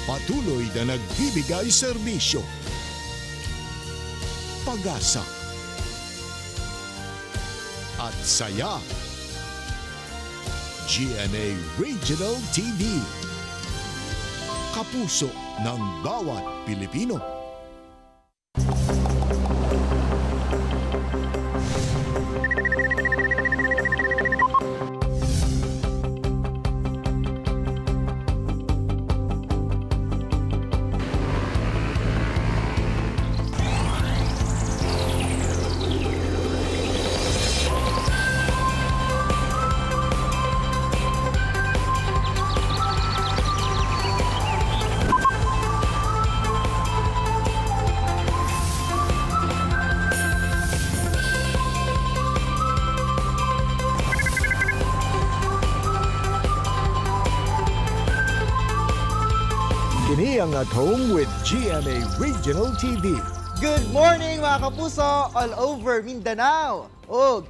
Patuloy na nagbibigay serbisyo. Pag-asa at saya. GMA Regional TV. Kapuso ng bawat Pilipino. Kini ang At Home with GMA Regional TV. Good morning mga kapuso all over Mindanao. Og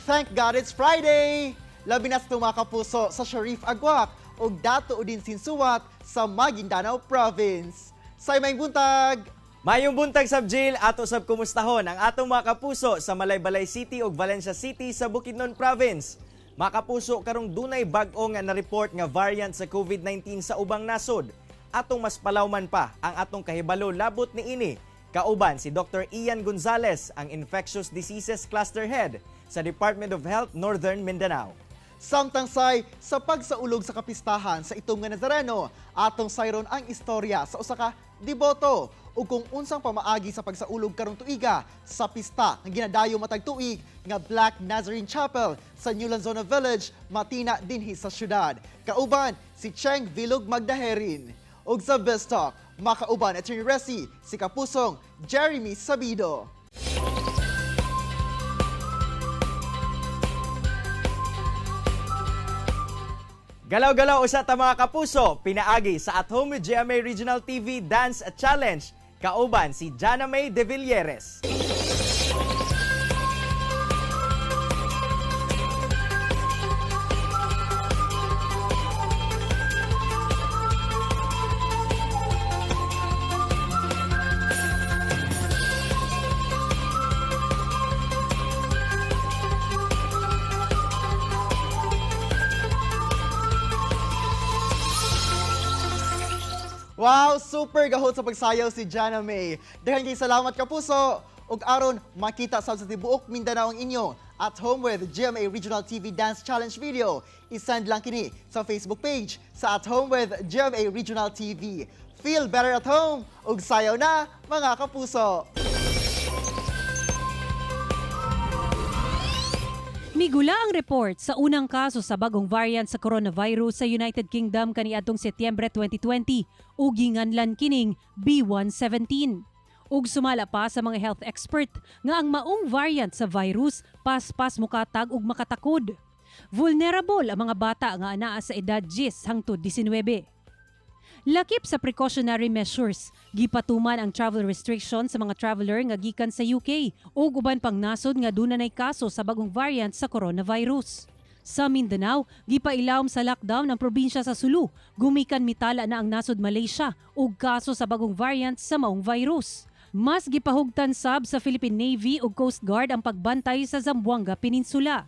thank God it's Friday. Labi na sa mga kapuso sa Sharif Agwak og dato din sinsuwat sa Maguindanao Province. Say may buntag. Mayong buntag sab jail ato sab kumustahon ang atong mga kapuso sa Malaybalay City ug Valencia City sa Bukidnon Province. Mga kapuso karong dunay bag-o nga na-report nga variant sa COVID-19 sa ubang nasod. Atong mas palawman pa ang atong kahibalo labot ni ini. Kauban si Dr. Ian Gonzalez, ang Infectious Diseases Cluster Head sa Department of Health Northern Mindanao. Samtang say sa pagsaulog sa kapistahan sa itong nga Nazareno, atong sayron ang istorya sa usa ka deboto ug kung unsang pamaagi sa pagsaulog karong tuiga sa pista nga ginadayo matag tuig nga Black Nazarene Chapel sa New Lanzona Village, Matina dinhi sa syudad. Kauban si Cheng Vilog Magdaherin. Ug sa Best Talk, makauban Attorney Resi, si Kapusong Jeremy Sabido. Galaw-galaw usa ta mga kapuso, pinaagi sa At Home with GMA Regional TV Dance Challenge. Kauban si Jana May De Villeres. Wow, super gahot sa pagsayaw si Jana May. Daghang kay salamat kapuso. Ug aron makita sa tibuok Mindanao ang inyo At Home with GMA Regional TV Dance Challenge video. I-send lang kini sa Facebook page sa At Home with GMA Regional TV. Feel better at home ug sayaw na mga kapuso. Migula ang report sa unang kaso sa bagong variant sa coronavirus sa United Kingdom kaniadtong Setyembre 2020 ug ginganlan kining B117. Ug sumala pa sa mga health expert nga ang maong variant sa virus paspas mukatag ug makatakod. Vulnerable ang mga bata nga anaa sa edad 10 hangtod 19. Lakip sa precautionary measures, gipatuman ang travel restriction sa mga traveler nga gikan sa UK ug uban pang nasod nga dunay kaso sa bagong variant sa coronavirus. Sa Mindanao, gipailawom sa lockdown ang probinsya sa Sulu, gumikan mitala na ang nasod Malaysia ug kaso sa bagong variant sa maong virus. Mas gipahugtan sab sa Philippine Navy ug Coast Guard ang pagbantay sa Zamboanga Peninsula.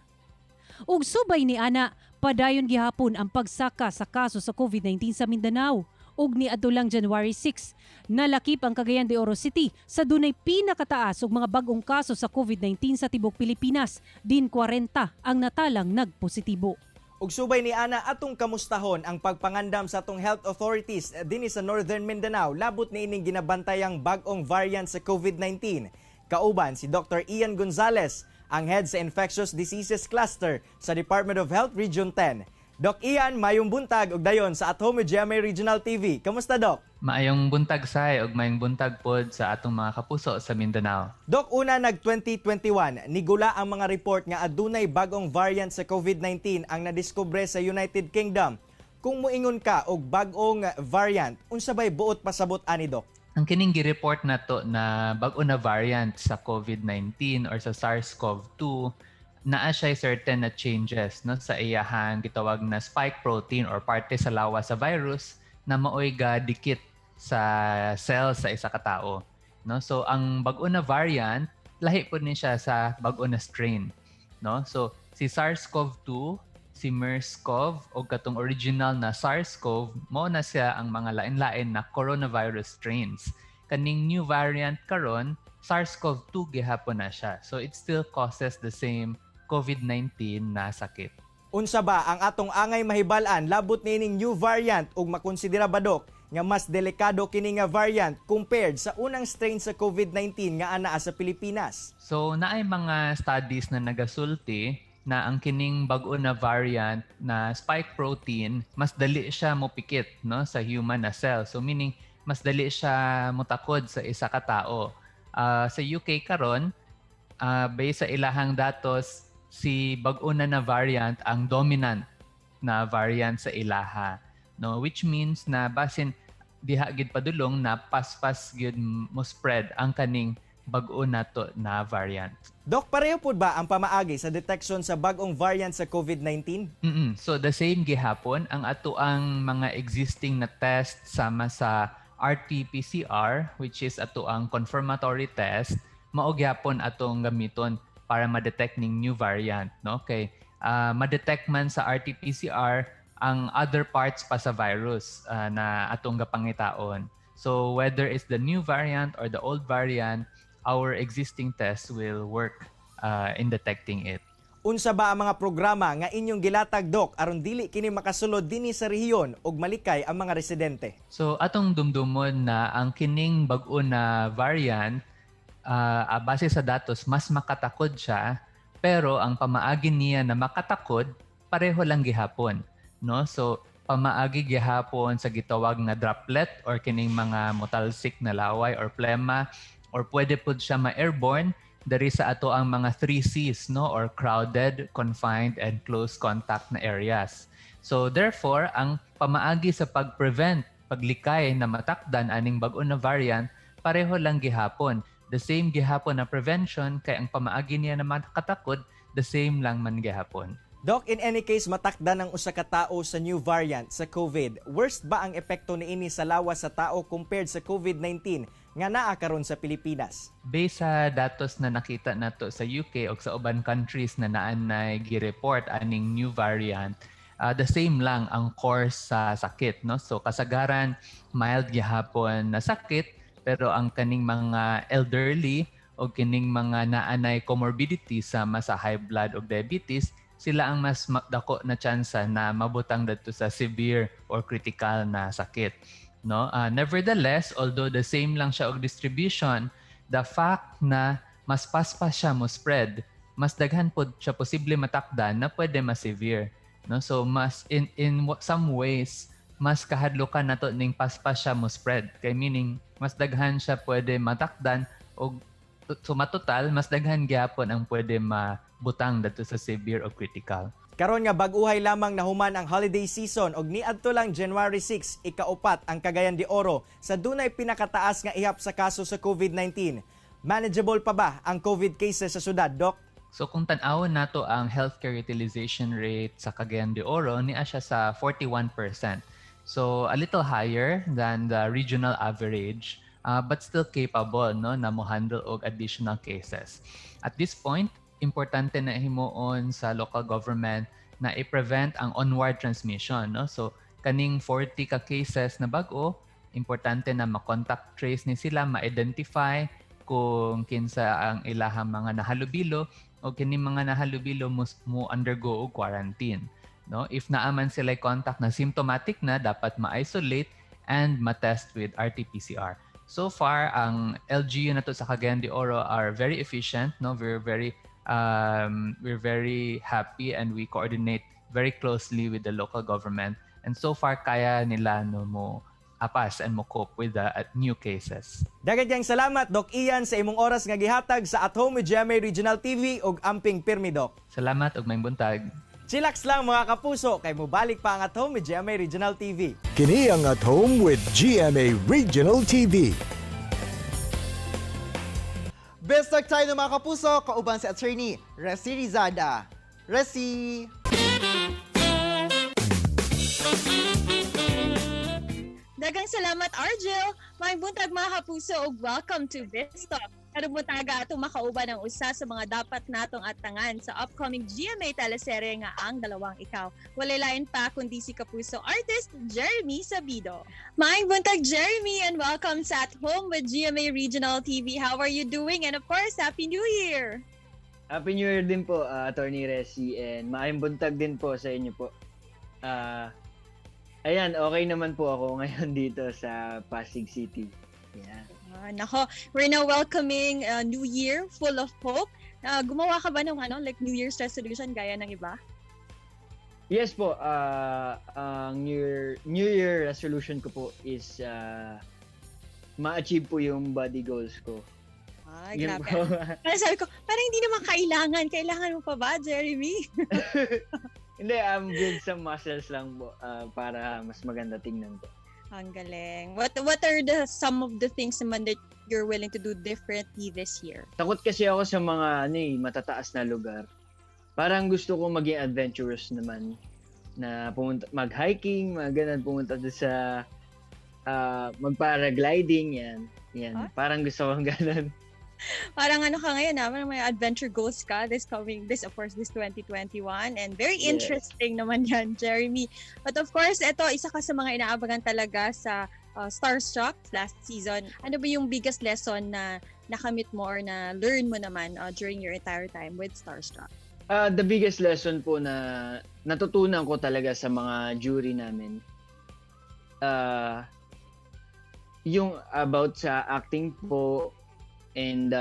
Ug subay ni ana, padayon gihapon ang pagsaka sa kaso sa COVID-19 sa Mindanao. Ug ni adulang January 6, nalakip ang Cagayan de Oro City sa dunay pinakataas og mga bag-ong kaso sa COVID-19 sa tibok Pilipinas, din 40 ang natalang nagpositibo. Ug subay ni ana atong kamustahon ang pagpangandam sa atong health authorities dinhi sa Northern Mindanao labot ni ining ginabantayang bag-ong variant sa COVID-19. Kauban si Dr. Ian Gonzalez, ang head sa Infectious Diseases Cluster sa Department of Health Region 10. Doc Ian, mayong buntag og dayon sa At Home with GMA Regional TV. Kamusta, Doc? Maayong buntag say ug maayong buntag pod sa atong mga kapuso sa Mindanao. Doc, una nag-2021, nigula ang mga report nga adunay bagong variant sa COVID-19 ang nadiskubre sa United Kingdom. Kung muingon ka og bag-ong variant, unsa bay buot pasabot ani, Doc? Ang kining gi-report nato na bag-o na variant sa COVID-19 or sa SARS-CoV-2 naa siya certain na changes no sa iyahang gitawag na spike protein or parte sa lawas sa virus na maoy ga dikit sa cells sa isa ka tao. No? So ang bag-o na variant, lahi po ni siya sa bag-o na strain. No? So si SARS-CoV-2, si MERS-CoV o katong original na SARS-CoV, mo na siya ang mga lain-lain na coronavirus strains. Kaning new variant karon, SARS-CoV-2 gihapon na siya. So it still causes the same COVID-19 na sakit. Unsa ba ang atong angay mahibal-an labot niining new variant ug makonsidera ba dok nga mas delikado kini nga variant compared sa unang strain sa COVID-19 nga anaa sa Pilipinas? So naay mga studies na nagasulti na ang kining bag-o na variant na spike protein mas dali siya mopikit no sa human na cell. So meaning mas dali siya motakod sa isa ka tawo. Sa UK karon, based sa ilahang datos, si bag-o na variant ang dominant na variant sa ilaha, no, which means na basin diha gid padulong na paspas gid mo spread ang kaning bag-o nato na variant. Dok, pareho pud ba ang pamaagi sa detection sa bag-ong variant sa COVID-19? So the same gihapon ang ato ang mga existing na test sama sa RT-PCR, which is ato ang confirmatory test, mao gyapon atong gamiton para ma-detect ning new variant, no? Okay. Ma-detect man sa RT-PCR ang other parts pa sa virus na atong gapangitaon. So whether it's the new variant or the old variant, our existing tests will work in detecting it. Unsa ba ang mga programa nga inyong gilatag dok aron dili kini makasulod dinhi sa rehiyon ug malikay ang mga residente? So atong dumdumon na ang kining bag-o na variant base sa datos, mas makatakod siya, pero ang pamaagi niya na makatakod, pareho lang gihapon. No? So, pamaagi gihapon sa gitawag na droplet or kining mga motalsic na laway or plema, or pwede po siya ma-airborne dari sa ato ang mga 3Cs, no? Or crowded, confined, and close contact na areas. So, therefore, ang pamaagi sa pag-prevent, paglikay na matakdan aning bag-o na variant, pareho lang gihapon. The same gihapon na prevention kay ang pamaagi niya na makatakod, the same lang man gihapon. Doc, in any case matakdan ang usa ka tawo sa new variant sa COVID. Worst ba ang epekto niini sa lawas sa tao compared sa COVID-19 nga naa karon sa Pilipinas? Based sa datos na nakita nato sa UK o sa uban countries na naanay gi-report aning new variant, the same lang ang course sa sakit, no? So kasagaran mild gihapon na sakit, pero ang kaning mga elderly o kining mga naanay comorbidity sama sa high blood o diabetes, sila ang mas dako na tsansa na mabutang dadto sa severe or critical na sakit. No? Nevertheless, although the same lang siya og distribution, the fact na mas paspas siya mo spread, mas daghan pod siya posible matakdan na pwede ma-severe. No? So mas in some ways, mas kahadlukan nato ning paspas siya mo spread. Kay meaning, mas daghan siya pwede matakdan o sumatotal, mas daghan gyapon ang pwede mabutang dito sa severe o critical. Karon nga bag-uhay lamang nahuman ang holiday season og niadto lang January 6, ikaupat ang Cagayan de Oro sa dunay pinakataas nga ihap sa kaso sa COVID-19. Manageable pa ba ang COVID cases sa syudad, Doc? So kung tan-awon nato ang healthcare utilization rate sa Cagayan de Oro, niya siya sa 41%. So a little higher than the regional average, but still capable, no, na mo handle og additional cases. At this point, importante na himuon sa local government na i-prevent ang onward transmission, no? So kaning 40 ka cases na bag-o, importante na ma-contact trace ni sila, ma-identify kung kinsa ang ilahang mga nahalubilo o kining mga nahalubilo mo undergo og quarantine. No? If naaman sila contact na symptomatic na, dapat ma-isolate and ma-test with RT-PCR. So far, ang LGU na to sa Cagayan de Oro are very efficient. No? We're very happy and we coordinate very closely with the local government. And so far, kaya nila no, mo apas and mo cope with the new cases. Daghang salamat, Doc Ian, sa imong oras nga gihatag sa At Home with GMA Regional TV ug amping pirmi, Doc. Salamat ug may buntag. Chillax lang mga kapuso, kay mubalik pa ang At Home with GMA Regional TV. Kini ang At Home with GMA Regional TV. Best talk tayo mga kapuso, kauban si Attorney Resi Rizada. Resi! Daghang salamat, Argel. May buntag mga kapuso ug welcome to Bisto. Karong buntaga atong makauban ang usa sa mga dapat natong atangan sa upcoming GMA teleserye nga Ang Dalawang Ikaw. Walay lain pa kundi si kapuso artist Jeremy Sabido. May buntag, Jeremy, and welcome sa At Home with GMA Regional TV. How are you doing? And of course, Happy New Year! Happy New Year din po, Attorney Resi, and maayong buntag din po sa inyo po. Ayan, okay naman po ako ngayon dito sa Pasig City. Yeah. Nako, we're now welcoming a new year full of hope. Gumawa ka ba ng like New Year's resolution gaya ng iba? Yes po, ang New Year resolution ko po is ma-achieve po yung body goals ko. Ay, Yun grabe. po. Parang sabi ko, parang hindi naman kailangan. Kailangan mo pa ba, Jeremy? Hindi, build some muscles lang po para mas maganda tingnan po. Ang galing. What are some of the things naman that you're willing to do differently this year? Takot kasi ako sa mga matataas na lugar. Parang gusto ko maging adventurous naman na pumunta mag-hiking, ganun, pumunta doon sa mag-paragliding yan. Huh? Parang gusto ko ganun. Parang ka ngayon, parang may adventure goals ka this 2021, and very interesting naman yan, Jeremy. But of course, ito, isa ka sa mga inaabangan talaga sa Starstruck last season. Ano ba yung biggest lesson na nakamit mo or na learn mo naman during your entire time with Starstruck? The biggest lesson po na natutunan ko talaga sa mga jury namin, yung about sa acting po, and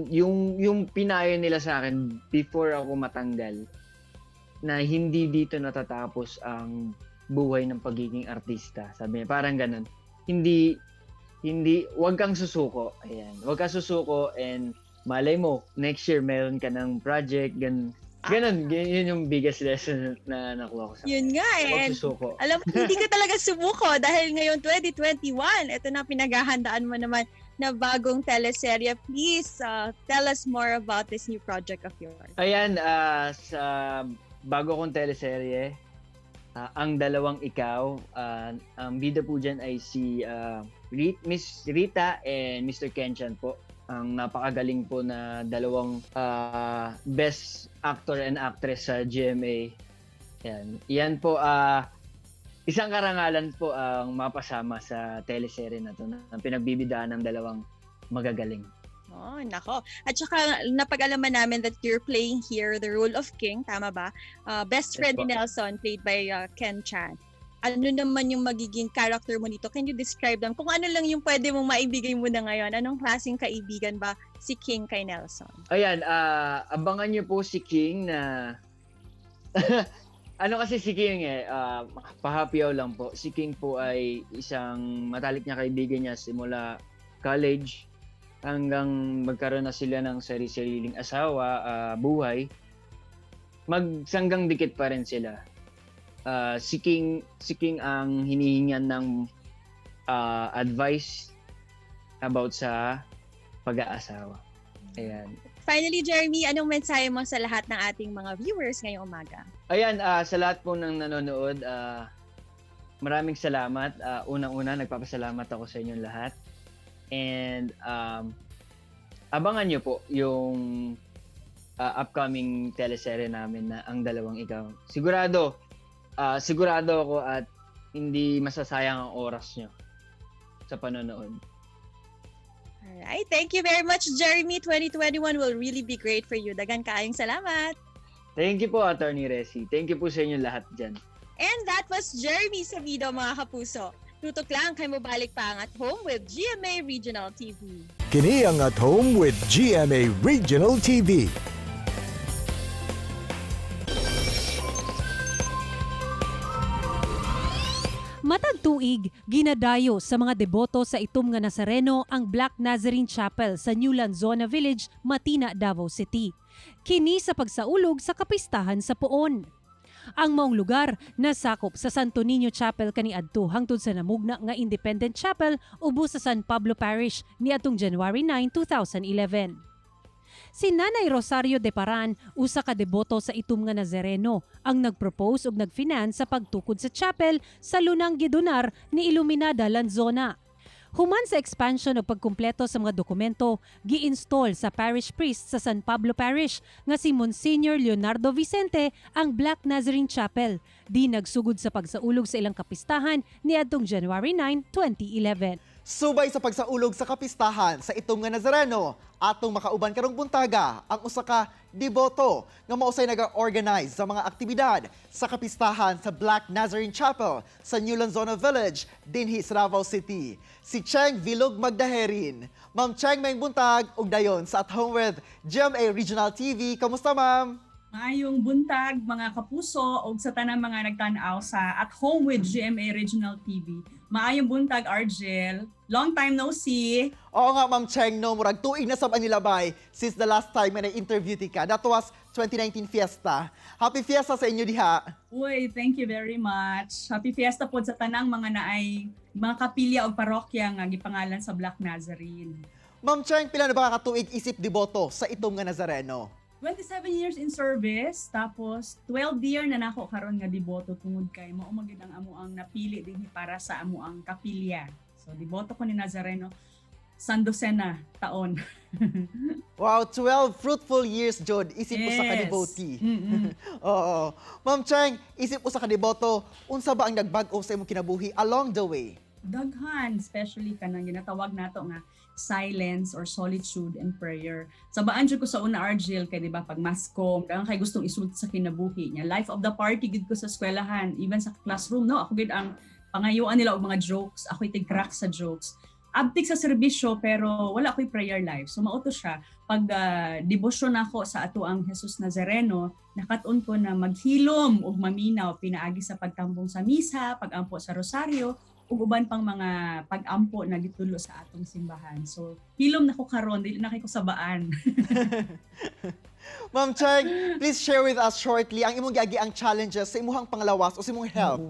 yung pinayo nila sa akin before ako matanggal na hindi dito natatapos ang buhay ng pagiging artista. Sabi niya, parang ganun. Hindi, wag kang susuko. Ayan, wag kang susuko, and malay mo, next year meron ka ng project, ganun. Yun yung biggest lesson na nakuha ko sa Yun nga Huwag and susuko. alam mo, hindi ka talaga sumuko dahil ngayon 2021, ito na pinaghahandaan mo naman na bagong teleserye. Please tell us more about this new project of yours. Ayan, sa bago kong teleserye, Ang Dalawang Ikaw, ang bida po dyan ay si Miss Rita and Mr. Kenchan po. Ang napakagaling po na dalawang best actor and actress sa GMA. Yan po, isang karangalan po ang mapasama sa teleserye na to na pinagbibidaan ng dalawang magagaling. Oh, nako. At saka napag-alaman namin that you're playing here the role of King, tama ba? Best friend ni Nelson, played by Ken Chan. Ano naman yung magiging character mo dito? Can you describe them? Kung ano lang yung pwede mong maibigay mo na ngayon, anong klaseng kaibigan ba si King kay Nelson? Ayan, abangan niyo po si King na ano kasi si King pahapyaw lang po. Si King po ay isang matalik niya kaibigan niya simula college hanggang magkaroon na sila ng sariling asawa, buhay. Magsanggang dikit pa rin sila. Si King ang hinihingan ng advice about sa pag-aasawa. Ayan. Finally, Jeremy, anong mensahe mo sa lahat ng ating mga viewers ngayong umaga? Ayan, sa lahat po ng nanonood, maraming salamat. Unang-una, nagpapasalamat ako sa inyong lahat. And abangan nyo po yung upcoming teleserye namin na Ang Dalawang Ikaw. Sigurado ako at hindi masasayang ang oras nyo sa panonood. Alright, thank you very much, Jeremy. 2021 will really be great for you. Dagan kaayong salamat. Thank you po, Attorney Resi. Thank you po sa inyo lahat dyan. And that was Jeremy Sabido, mga kapuso. Tutok lang kay mo balik pa ang At Home with GMA Regional TV. Kini ang At Home with GMA Regional TV. Matag tuig, ginadayo sa mga deboto sa itom nga Nazareno ang Black Nazarene Chapel sa New Lanzona Village, Matina, Davao City. Kini sa pagsaulog sa kapistahan sa Puon. Ang maong lugar nasakop sa Santo Niño Chapel kaniadto hangtod sa namugna nga Independent Chapel ubos sa San Pablo Parish niadtong January 9, 2011. Si Nanay Rosario de Paran, usa ka deboto sa itom nga Nazareno, ang nagpropose ug nagfinance sa pagtukod sa chapel sa lunang gidunar ni Iluminada Lanzona. Human sa expansion o pagkumpleto sa mga dokumento, gi-install sa parish priest sa San Pablo Parish nga si Monsignor Leonardo Vicente ang Black Nazarene Chapel. Di nagsugod sa pagsaulog sa ilang kapistahan ni adtong January 9, 2011. Subay sa pagsaulog sa kapistahan sa itong nga Nazareno, atong makauban karong buntaga ang usa ka deboto nga mausay naga-organize sa mga aktibidad sa kapistahan sa Black Nazarene Chapel sa New Lanzona Village, dinhi sa Davao City. Si Cheng Vilog Magdaherin. Ma'am Cheng, may buntag ug dayon sa At Home with GMA Regional TV. Kamusta, ma'am? Maayong buntag mga kapuso o sa tanang mga nagtanaw sa At Home with GMA Regional TV. Maayong buntag, Argel. Long time no see. Oo nga, Ma'am Cheng, no, murag tuig na sab ang nilabay since the last time na interview ti ka. That was 2019 Fiesta. Happy Fiesta sa inyo diha. Uy, thank you very much. Happy Fiesta po sa tanang mga naay mga kapilya o parokya nga gipangalan sa Black Nazarene. Ma'am Cheng, pila na ba ka tuig isip deboto sa itong nga Nazareno? 27 years in service, tapos 12 year na nako karon nga deboto tungod kay mao magid ang amo ang napili dinhi para sa amo ang kapilya. So deboto ko ni Nazareno Sandosena taon. Wow, 12 fruitful years, Jod. Isip mo sa ka-devotee. Oo. Ma'am Cheng, isip mo sa ka-deboto, unsa ba ang nagbag-o sa imong kinabuhi along the way? Daghan, especially kanang ginatawag nato nga silence or solitude and prayer. Sabaan jud ko sa una, Argel, kay di ba pag mascom, kaya kay gustong isulti sa kinabuhi niya. Life of the party gid ko sa eskwelahan, even sa classroom, no, ako gid ang pangayuan nila og mga jokes, ako tig-crack sa jokes. Abtik sa serbisyo pero wala ko'y prayer life. So mauto siya pag debosyon ako sa ato ang Jesus Nazareno, nakatun ko na maghilom og maminaw pinaagi sa pagtambong sa misa, pagampo sa rosaryo, ug uban pang mga pag-ampo na gitulo sa atong simbahan. So hilom na ko karon, dili na kay ko sabaan. Ma'am Cheng, please share with us shortly ang imong giagi ang challenges sa imuhang panglawas o sa imong health.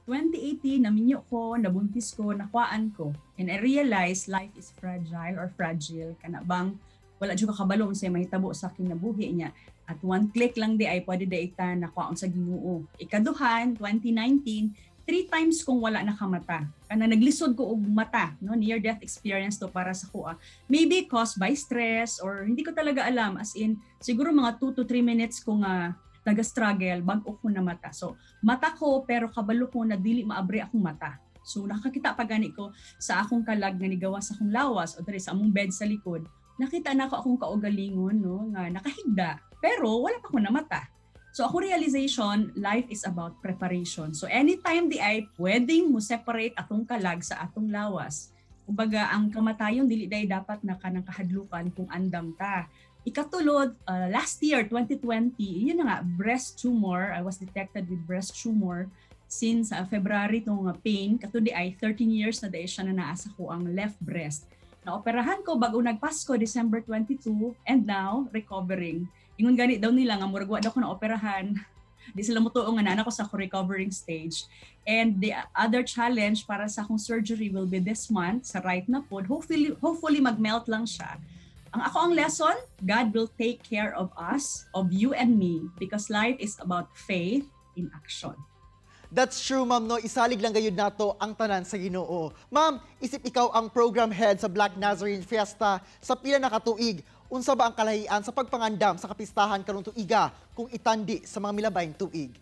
2018, naminyo ko, nabuntis ko, nakuhaan ko. And I realized life is fragile or fragile. Kana bang wala jud ka kabalo unsay mahitabo sa kinabuhi niya. At one click lang di ay pwede daita nakuhaan sa Ginoo. Ikaduhan, 2019, 3 times kong wala nakamata. Kana naglisod ko og mata, no, near death experience to para sa kuha. Maybe caused by stress or hindi ko talaga alam, as in siguro mga 2 to 3 minutes ko nga naga-struggle bag-o ko na mata. So mata ko pero kabalo ko na dili maabre akong mata. So nakakita pa gani ko sa akong kalag nga nigawa sa akong lawas o diri sa among bed sa likod. Nakita na ko akong kaugalingon, no, nga nakahigda pero wala pa ko na mata. So ako realization, life is about preparation. So anytime di ay pwedeng mo separate atong kalag sa atong lawas. Kumbaga ang kamatayon dili day dapat na kanang kahadlukan kung andam ta. Ikatulod, last year 2020, yun na nga, breast tumor. I was detected with breast tumor since February tong pain. Katudi ay 13 years na dahil siya na naasa ko ang left breast. Naoperahan ko bago nagpasko December 22 and now recovering. Ingon gani daw nila nga murag wa daw ko na operahan. Di sila motuo nga na ako sa recovering stage. And the other challenge para sa akong surgery will be this month sa right na pod. Hopefully mag-melt lang siya. Ang ako ang lesson, God will take care of us, of you and me, because life is about faith in action. That's true, ma'am, no? Isalig lang gayud nato ang tanan sa Ginoo. Ma'am, isip ikaw ang program head sa Black Nazarene Fiesta sa pila na katuig. Unsa ba ang kalahian sa pagpangandam sa kapistahan karong tuiga kung itandi sa mga milabayng tuig?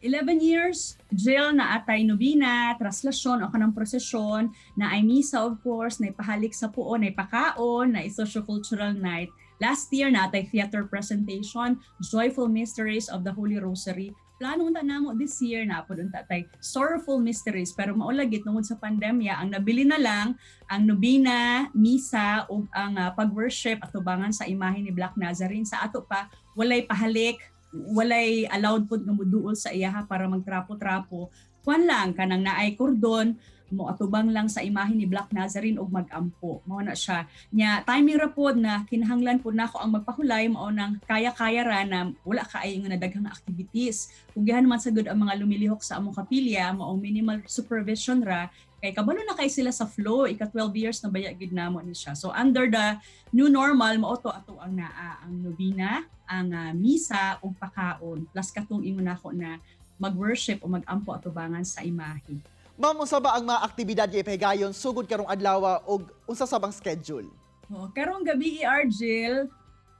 11 years, jail na atay nobina, traslasyon o kanang prosesyon, na ay misa of course, na ipahalik sa puo, na ipakaon, na socio-cultural night. Last year na atay theater presentation, Joyful Mysteries of the Holy Rosary. Planong ta namo this year na po dunta tay Sorrowful Mysteries, pero maulagit tungod sa pandemya ang nabili na lang ang nobina, misa ug ang pag-worship at tubangan sa imahe ni Black Nazarene. Sa ato pa walay pahalik, walay allowed pud nga moduol sa iyaha para magtrapo-trapo. Kuan lang kanang naay kordon mo atubang lang sa imahe ni Black Nazarene og magampo. Mao na siya. Nya timing ra pod na kinahanglan pod nako ang magpahulay mao nang kaya-kaya ra na wala kaayo nga daghang activities. Ug gihan man sagud ang mga lumilihok sa among kapilya mao minimal supervision ra Kay kabalo na kay sila sa flow, ika 12 years na baya gid namo ni siya. So under the new normal, mao ato ang naa ang nobina, ang misa ug pakaon, plus katong ingon nako na mag-worship o mag-ampo atubangan sa imahe. Ma'am, unsa ba ang mga aktibidad nga ipahigayon sugod karong adlaw ug unsa sa bang schedule? Karong gabi Argel,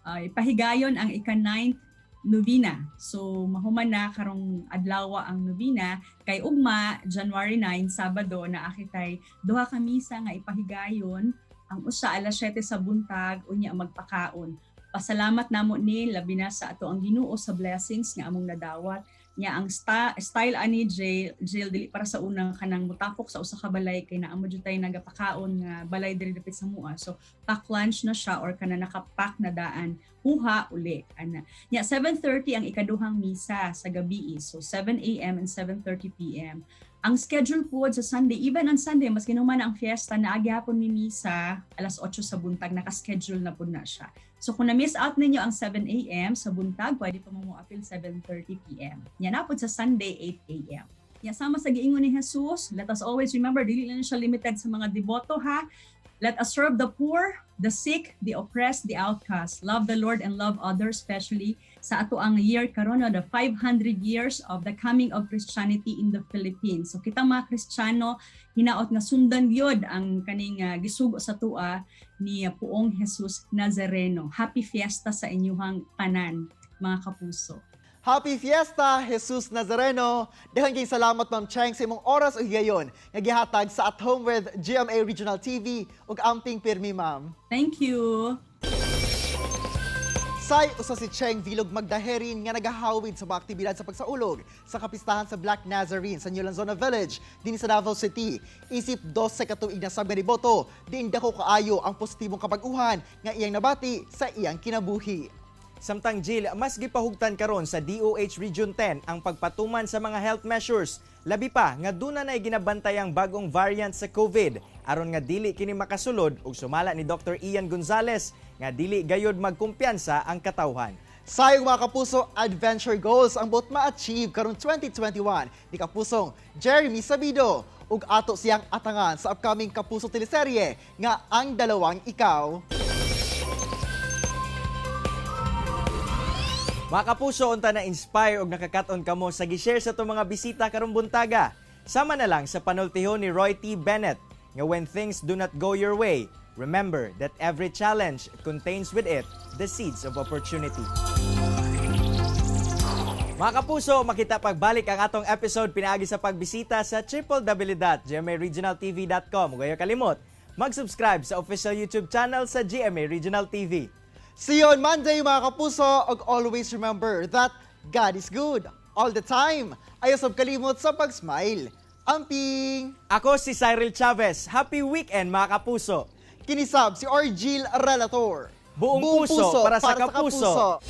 ipahigayon ang ika-9th novena. So mahuman na karong adlaw ang novena kay ugma January 9 Sabado na akitay duha ka misa nga ipahigayon, ang usa alas 7 sa buntag unya magpakaon. Pasalamat namo ni labi na sa ato ang Ginoo sa blessings nga among nadawat. Nya ang style ani jail dili para sa unang kanang mutapok sa usa ka balay kay naamo jud tay nagapakaon nga balay diri dapit sa mua. So pack lunch na siya or kana nakapack na daan huha uli ana. Nya 7:30 ang ikaduhang misa sa gabi. So 7 AM and 7:30 PM. Ang schedule po sa Sunday, even on Sunday, mas kinuman ang fiesta na agyapon ni misa, alas 8 sa buntag, naka-schedule na po na siya. So kung na-miss out ninyo ang 7 a.m. sa buntag, pwede pa mo appeal 7:30 p.m. Yan na po sa Sunday, 8 a.m. Yan, sama sa giingon ni Jesus, let us always remember, dili lang siya limited sa mga deboto ha. Let us serve the poor, the sick, the oppressed, the outcast. Love the Lord and love others, especially sa ato ang year karon the 500 years of the coming of Christianity in the Philippines. So kita mga Kristiyano hinaot nga sundan gyud ang kaning gisugo sa tua ni Puong Jesus Nazareno. Happy fiesta sa inyuhang tanan mga kapuso. Happy Fiesta, Jesus Nazareno! Daghang kay salamat Ma'am Cheng sa imong oras ug gayon nga gihatag sa At Home with GMA Regional TV ug amping pirmi Ma'am. Thank you. Say usa si Cheng Vilog Magdaherin nga nagahawid sa mga aktibidad sa pagsaulog sa kapistahan sa Black Nazarene sa New Lanzona Village dinhi sa Davao City. Isip 12 ka tuig na sa Beniboto, diin dako kaayo ang positibong kabag-uhan nga iyang nabati sa iyang kinabuhi. Samtang Jill, mas gipahugtan karon sa DOH Region 10 ang pagpatuman sa mga health measures. Labi pa nga duna nay ginabantay ang bagong variant sa COVID aron nga dili kini makasulod ug sumala ni Dr. Ian Gonzalez nga dili gayud magkumpiyansa ang katawhan. Sayong mga kapuso, adventure goals ang bot ma-achieve karong 2021 ni kapusong Jeremy Sabido ug ato siyang atangan sa upcoming Kapuso teleserye nga Ang Dalawang Ikaw. Mga kapuso, unta na-inspire o nakakaton kamo sa gi-share sa itong mga bisita karong buntaga. Sama na lang sa panultihon ni Roy T. Bennett nga when things do not go your way, remember that every challenge contains with it the seeds of opportunity. Mga kapuso, makita pagbalik ang atong episode pinaagi sa pagbisita sa www.gmaregionaltv.com. Huwag kalimot, mag-subscribe sa official YouTube channel sa GMA Regional TV. See you on Monday mga kapuso ug always remember that God is good all the time. Ayos og kalimot sa pag-smile. Amping! Ako si Cyril Chavez. Happy weekend mga kapuso! Kinisab si Orgil Relator. Buong puso para sa kapuso.